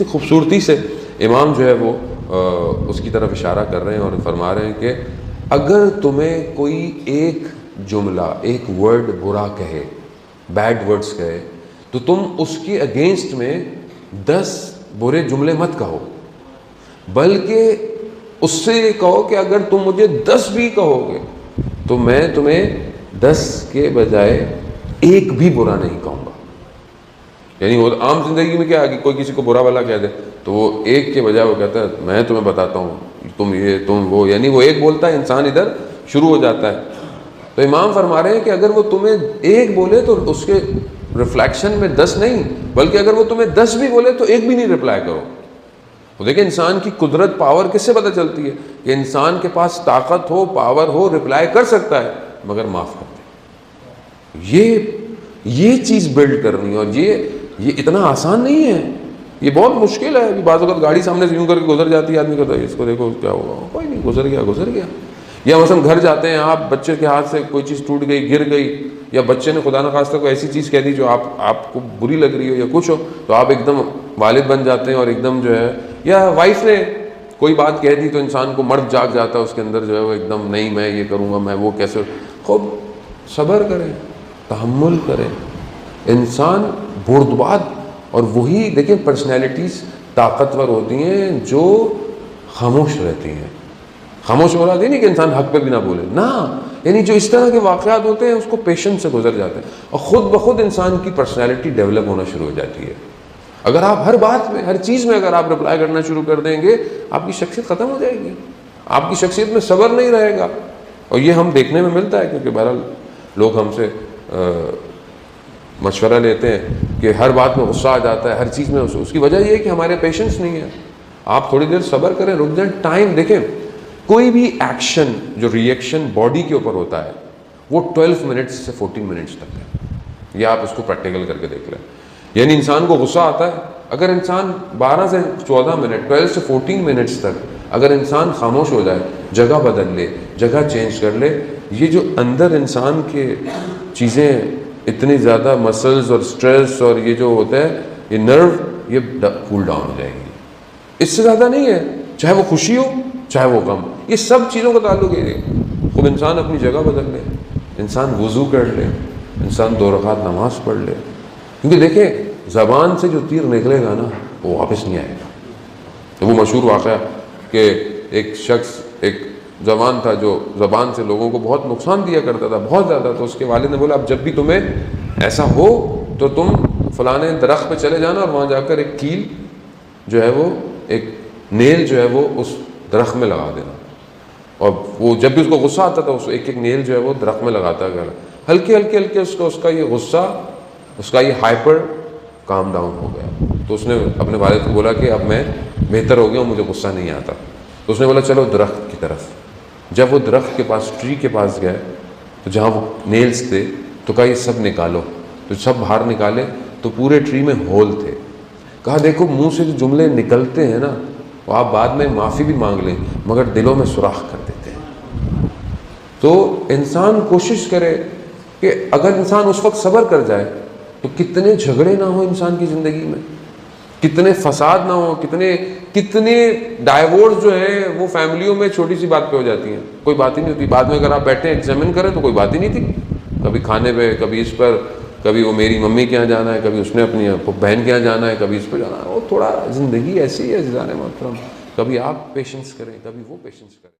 कितनी खूबसूरती से इमाम जो है वो उसकी तरफ इशारा कर रहे हैं और फरमा रहे हैं कि अगर तुम्हें कोई एक जुमला, एक वर्ड बुरा कहे, बैड वर्ड्स कहे, तो तुम उसके अगेंस्ट में 10 बुरे जुमले मत कहो, बल्कि उससे ये कहो कि अगर तुम मुझे 10 भी कहोगे तो मैं तुम्हें 10 के बजाय एक भी बुरा नहीं कहूँगा। यानी वो आम जिंदगी में क्या है कि कोई किसी को बुरा भला कह दे तो वो एक के बजाय वो कहता है मैं तुम्हें बताता हूँ, तुम ये तुम वो, यानी वो एक बोलता है, इंसान इधर शुरू हो जाता है। तो इमाम फरमा रहे हैं कि अगर वो तुम्हें एक बोले तो उसके रिफ्लेक्शन में 10 नहीं, बल्कि अगर वो तुम्हें 10 भी बोले तो एक भी नहीं रिप्लाई करो। तो देखिए इंसान की कुदरत, पावर किससे पता चलती है कि इंसान के पास ताकत हो, पावर हो, रिप्लाई कर सकता है मगर माफ़ कर दे। ये चीज़ बिल्ड करनी, और ये इतना आसान नहीं है, ये बहुत मुश्किल है। अभी बाज़ वक़्त गाड़ी सामने से यूँ करके गुजर जाती है, आदमी कहता है इसको देखो क्या होगा, कोई नहीं, गुजर गया। या मसलन घर जाते हैं आप, बच्चे के हाथ से कोई चीज़ टूट गई, गिर गई, या बच्चे ने खुदा न खास्ता कोई ऐसी चीज़ कह दी जो आपको बुरी लग रही हो या कुछ हो, तो आप एकदम वालिद बन जाते हैं और एकदम जो है, या वाइफ ने कोई बात कह दी तो इंसान को मर्द जाग जाता है उसके अंदर जो है वो एकदम, नहीं मैं ये करूँगा, मैं वो कैसे। खूब सब्र करें, तहम्मुल करें, इंसान बुर्दबाद। और वही देखिए पर्सनैलिटीज़ ताकतवर होती हैं जो खामोश रहती हैं। खामोश हो रहा नहीं कि इंसान हक पे भी ना बोले ना, यानी जो इस तरह के वाक़यात होते हैं उसको पेशेंस से गुजर जाते हैं और ख़ुद ब खुद इंसान की पर्सनैलिटी डेवलप होना शुरू हो जाती है। अगर आप हर बात में, हर चीज़ में अगर आप रिप्लाई करना शुरू कर देंगे, आपकी शख्सियत ख़त्म हो जाएगी, आपकी शख्सियत में सब्र नहीं रहेगा। और ये हम देखने में मिलता है, क्योंकि बहरहाल लोग हमसे मशवरा लेते हैं कि हर बात में गुस्सा आ जाता है, हर चीज़ में। उसकी वजह यह है कि हमारे पेशेंस नहीं है। आप थोड़ी देर सब्र करें, रुक जाएं, टाइम देखें। कोई भी एक्शन जो रिएक्शन बॉडी के ऊपर होता है वो 12 मिनट्स से 14 मिनट्स तक है। ये आप उसको प्रैक्टिकल करके देख लें। यानी इंसान को गुस्सा आता है, अगर इंसान 12 से 14 मिनट, 12 से 14 मिनट्स तक अगर इंसान खामोश हो जाए, जगह बदल ले, जगह चेंज कर ले, ये जो अंदर इंसान के चीज़ें इतनी ज़्यादा मसल्स और स्ट्रेस और ये जो होता है, ये नर्व, ये कूल डाउन हो जाएंगी। इससे ज़्यादा नहीं है, चाहे वो खुशी हो चाहे वो गम, ये सब चीज़ों का ताल्लुक है। खुद इंसान अपनी जगह बदल ले, इंसान वज़ू कर ले, इंसान 2 रकात नमाज पढ़ ले, क्योंकि देखें ज़बान से जो तीर निकलेगा ना वो वापस नहीं आएगा। तो वो मशहूर वाक़या कि एक शख्स, एक जवान था जो ज़बान से लोगों को बहुत नुकसान दिया करता था, बहुत ज़्यादा। तो उसके वालिद ने बोला अब जब भी तुम्हें ऐसा हो तो तुम फ़लाने दरख्त पे चले जाना और वहाँ जाकर एक कील जो है वो, एक नेल जो है वो उस दरख्त में लगा देना। और वो जब भी उसको गुस्सा आता था, उस एक नेल जो है वो दरख्त में लगाता गया। हल्के हल्के उसका ये गुस्सा, उसका ये हाइपर काम डाउन हो गया। तो उसने अपने वालिद को बोला कि अब मैं बेहतर हो गया, मुझे गुस्सा नहीं आता। तो उसने बोला चलो दरख्त की तरफ। जब वो दरख्त के पास, ट्री के पास गए, तो जहाँ वो नेल्स थे तो कहा ये सब निकालो। तो सब बाहर निकाले तो पूरे ट्री में होल थे। कहा देखो मुंह से जो जुमले निकलते हैं ना वो आप बाद में माफ़ी भी मांग लें मगर दिलों में सुराख कर देते हैं। तो इंसान कोशिश करे कि अगर इंसान उस वक्त सब्र कर जाए तो कितने झगड़े ना हो इंसान की ज़िंदगी में, कितने फसाद ना हो, कितने डाइवोर्स जो है वो फैमिलियों में छोटी सी बात पे हो जाती हैं, कोई बात ही नहीं होती। बाद में अगर आप बैठे एग्जामिन करें तो कोई बात ही नहीं थी, कभी खाने पे, कभी इस पर, कभी वो मेरी मम्मी के यहाँ जाना है, कभी उसने अपनी बहन के यहाँ जाना है, कभी इस पर जाना है। वो थोड़ा ज़िंदगी ऐसी है ज़िंदगी मोहतरम, कभी आप पेशेंस करें, कभी वो पेशेंस करें।